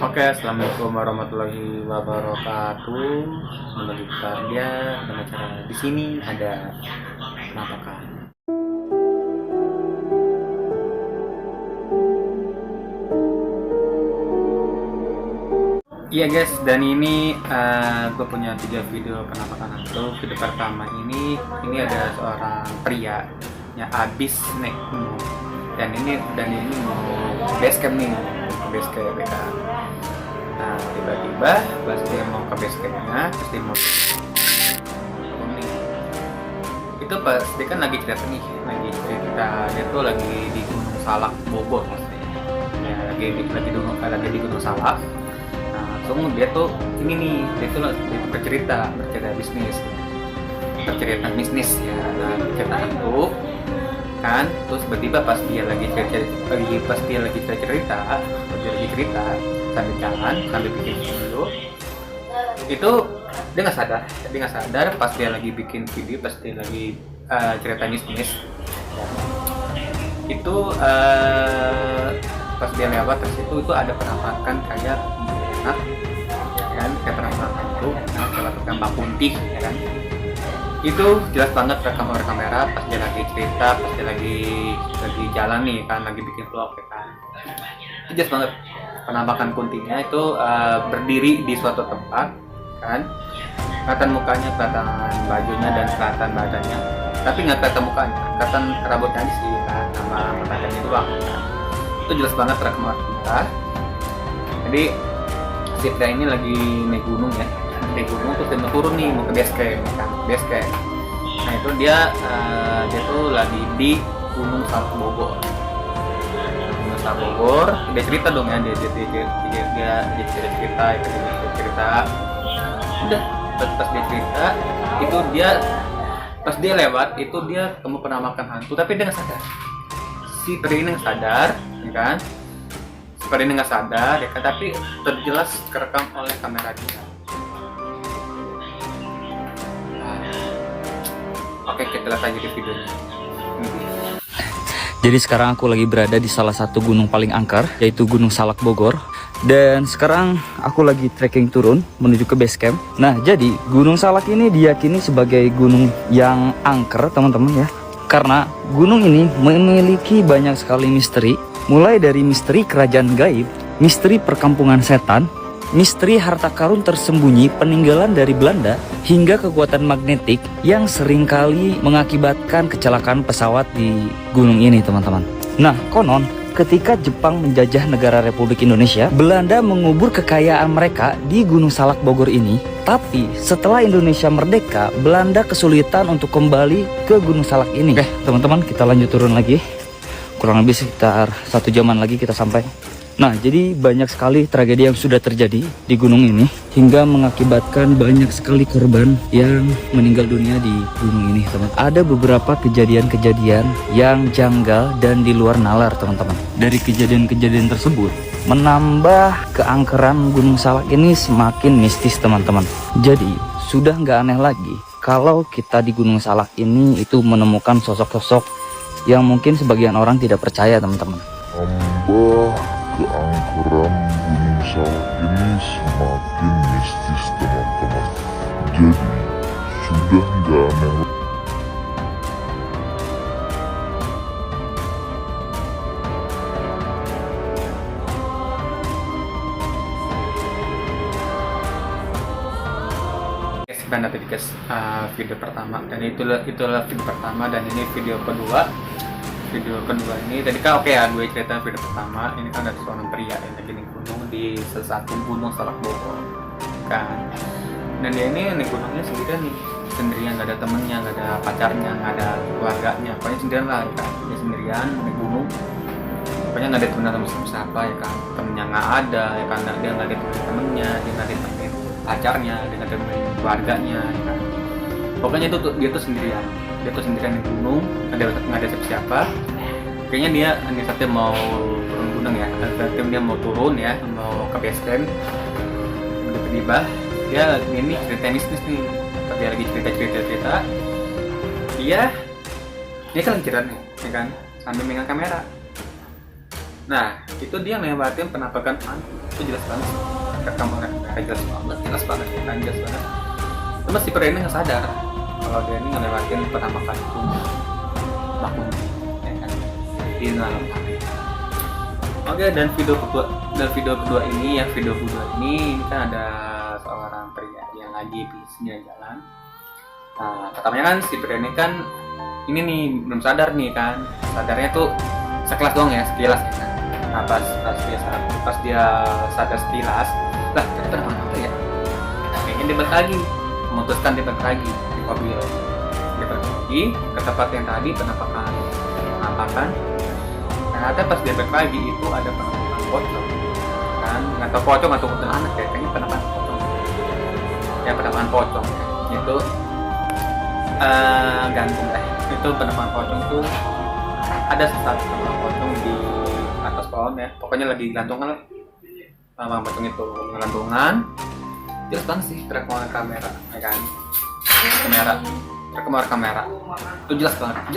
Oke, assalamualaikum warahmatullahi wabarakatuh. Kembali dia dengan acara di sini ada penampakan. Iya guys, dan ini gue punya 3 video penampakan hantu. Video pertama ini ada seorang pria yang habis naik gunung, dan ini mau base camp nih, base camp ya kan. Nah tiba-tiba pas dia mau ke base campnya, terus dia mau nih, itu pas dia kan lagi cerita dia tuh lagi di Gunung Salak Bogor maksudnya ya, lagi di Gunung Salak. Nah langsung dia tuh dia tuh bercerita bisnis ya. Nah cerita hantu kan, terus tiba-tiba pas dia lagi cerita sambil jalan sambil bikin video itu, dia nggak sadar pas dia lagi bikin video, pas dia lagi cerita bisnis itu pas dia lewat terus itu ada penampakan kayak enak kan, kayak penampakan itu lewat gambar putih ya kan. Itu jelas banget rekam kamera pas dia lagi cerita, pas dia lagi jalan nih kan, lagi bikin vlog ya kan. Itu jelas banget penampakan kuntinya itu berdiri di suatu tempat kan, kelihatan mukanya, kelihatan bajunya, dan kelihatan badannya, tapi nggak kelihatan mukanya, kelihatan rambutnya aja sih kan, sama matanya doang kan. Itu jelas banget rekam kita. Jadi si pria ini lagi naik gunung ya, terus dia mau turun nih, mau ke base camp. Nah itu dia tuh lagi di Gunung Salak Bogor. Dia cerita dong ya, dia cerita. Udah pas dia cerita itu, pas dia lewat itu dia ketemu penampakan hantu, tapi dia nggak sadar. Si pria ini nggak sadar ya kan, tapi terjelas kerekam oleh kamera dia. Oke, kita lihat aja di videonya. Jadi sekarang aku lagi berada di salah satu gunung paling angker, yaitu Gunung Salak Bogor. Dan sekarang aku lagi trekking turun menuju ke base camp. Nah, jadi Gunung Salak ini diyakini sebagai gunung yang angker, teman-teman ya. Karena gunung ini memiliki banyak sekali misteri, mulai dari misteri kerajaan gaib, misteri perkampungan setan, misteri harta karun tersembunyi peninggalan dari Belanda, hingga kekuatan magnetik yang seringkali mengakibatkan kecelakaan pesawat di gunung ini, teman-teman. Nah, konon ketika Jepang menjajah negara Republik Indonesia, Belanda mengubur kekayaan mereka di Gunung Salak Bogor ini. Tapi setelah Indonesia merdeka, Belanda kesulitan untuk kembali ke Gunung Salak ini. Oke, teman-teman, kita lanjut turun lagi. Kurang lebih sekitar 1 jaman lagi kita sampai. Nah, jadi banyak sekali tragedi yang sudah terjadi di gunung ini, hingga mengakibatkan banyak sekali korban yang meninggal dunia di gunung ini, teman. Ada beberapa kejadian-kejadian yang janggal dan di luar nalar, teman-teman. Dari kejadian-kejadian tersebut menambah keangkeran Gunung Salak ini semakin mistis, teman-teman. Jadi sudah nggak aneh lagi kalau kita di Gunung Salak ini itu menemukan sosok-sosok yang mungkin sebagian orang tidak percaya, teman-teman. Keangkeran Gunung Salak ini semakin mistis, teman-teman. Jadi sudah nggak aneh. Sebenarnya tadi guys, video pertama, dan itulah video pertama, dan ini video kedua. Video kedua ini tadi kan oke ya, gue cerita video pertama ini kan ada seorang pria yang lagi naik gunung di satu Gunung Salak Bogor kan, dan dia ini naik gunungnya sendirian, nggak ada temennya, nggak ada pacarnya, nggak ada keluarganya, pokoknya sendirian lah ya kan. Dia sendirian naik gunung, pokoknya nggak ada temen sama siapa ya kan, temennya nggak ada ya kan, dia nggak ada temennya, dia nggak ada temen pacarnya, dia nggak ada temen keluarganya ya kan. Pokoknya dia tuh sendirian di gunung, nggak ada siapa. Kayaknya dia saatnya mau turun gunung ya, dia mau turun ya, mau ke base camp. Tiba-tiba dia ini cerita bisnis nih, dia lagi cerita dia kan cerita nih ya kan, sambil megang kamera. Nah itu dia ngelewatin penampakan hantu. Itu jelas banget, rekaman jelas banget kan, jelas banget. Cuma si pria ini nggak sadar kalau dia ini ngelewatin penampakan itu bakun, ya kan, di dalam hari. Oke, dan video kedua ini kan ada seorang pria yang lagi di jalan. Nah, pertamanya kan si pria ini kan ini nih belum sadar nih kan, sadarnya tuh sekelas doang ya, sekilas ya kan. Nah, pas dia sadar sekilas, lah ternyata apa ya? Kayaknya dia balik lagi, memutuskan dia balik lagi di mobil. Dia balik lagi ke tempat yang tadi penampakan. Ternyata pas dia balik lagi itu ada penampakan pocong, kan? Nggak tahu pocong atau anak ya, kayaknya penampakan pocong. Ya penampakan pocong itu gantung deh. Itu penampakan pocong tuh ada satu penampakan pocong di atas pohon ya, pokoknya lagi gantungan lah. Penampakan pocong itu gantungan. Jelas banget sih terekam kamera, ya kan? Terekam kamera. Itu jelas banget kan?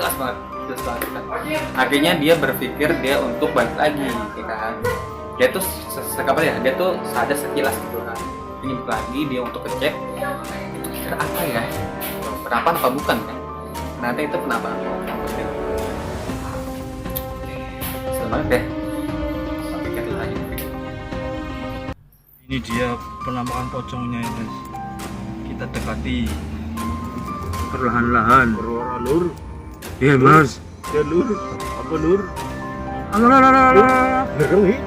Akhirnya dia berpikir dia untuk balik lagi, ya kan? Dia tuh dia tuh sadar sekilas gitu kan. Ini lagi dia untuk ngecek itu kira apa ya? Kenapa apa bukan kan? Ternyata itu kenapa? Selamat deh. Sampai kita lanjut. Ini dia penampakan pocongnya ya guys. Kita dekati perlahan-lahan. Berwarna lur. Iya mas. Ya lur. Apa lur? Alah. Gerung hi.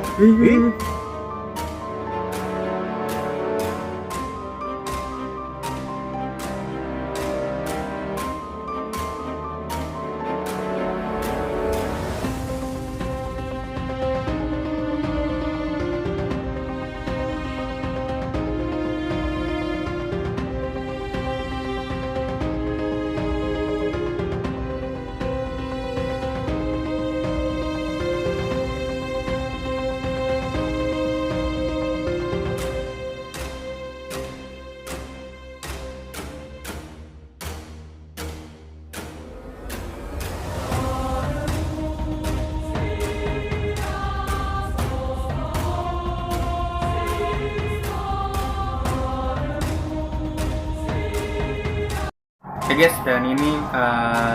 Oke guys, dan ini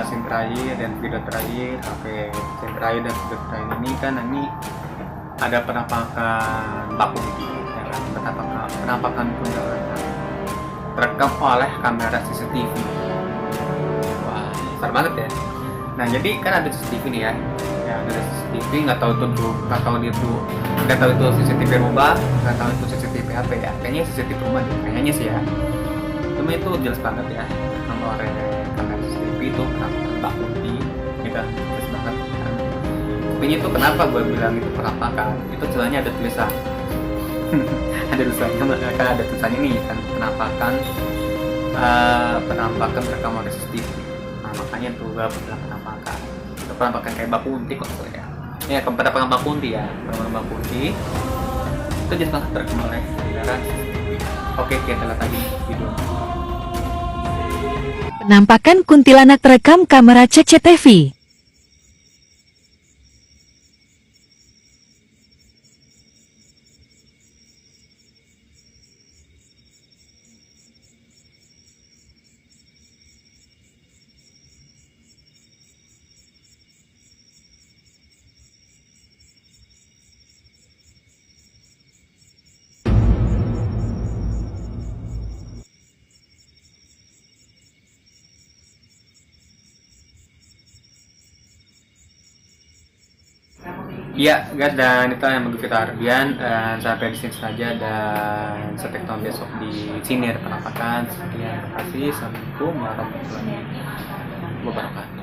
scene terakhir dan video terakhir. Oke, scene terakhir dan video terakhir ini kan ini ada penampakan bakun, ya kan? Penampakan kuntilanak terekam oleh kamera CCTV. Wah, besar banget ya. Nah, jadi kan ada CCTV nih ya. Ya, ada CCTV, nggak tahu itu CCTV rumah, nggak tahu itu CCTV apa ya. Kayaknya CCTV rumah deh, kayaknya sih ya. Cuma itu jelas banget ya. Nomor kamera CCTV itu penampakan bakun di kita jelas banget kan. Tapi itu kenapa gue bilang itu penampakan? Itu jelasnya ada tulisan. Ada tulisannya nih kan, penampakan rekaman CCTV. Nah, makanya tuh gue bilang penampakan. Itu penampakan kayak bakunti kok ya. Ya, penampakan bakunti ya, penampakan bakunti. Itu jelas banget terekam oleh kamera CCTV. Oke, kita lihat lagi video. Penampakan kuntilanak terekam kamera CCTV. Iya guys, dan itu yang begitu kita Ardian, dan sampai di sini saja, dan sampai ketemu besok di sini ada penampakan. Sekian, terima kasih. Assalamualaikum warahmatullahi wabarakatuh.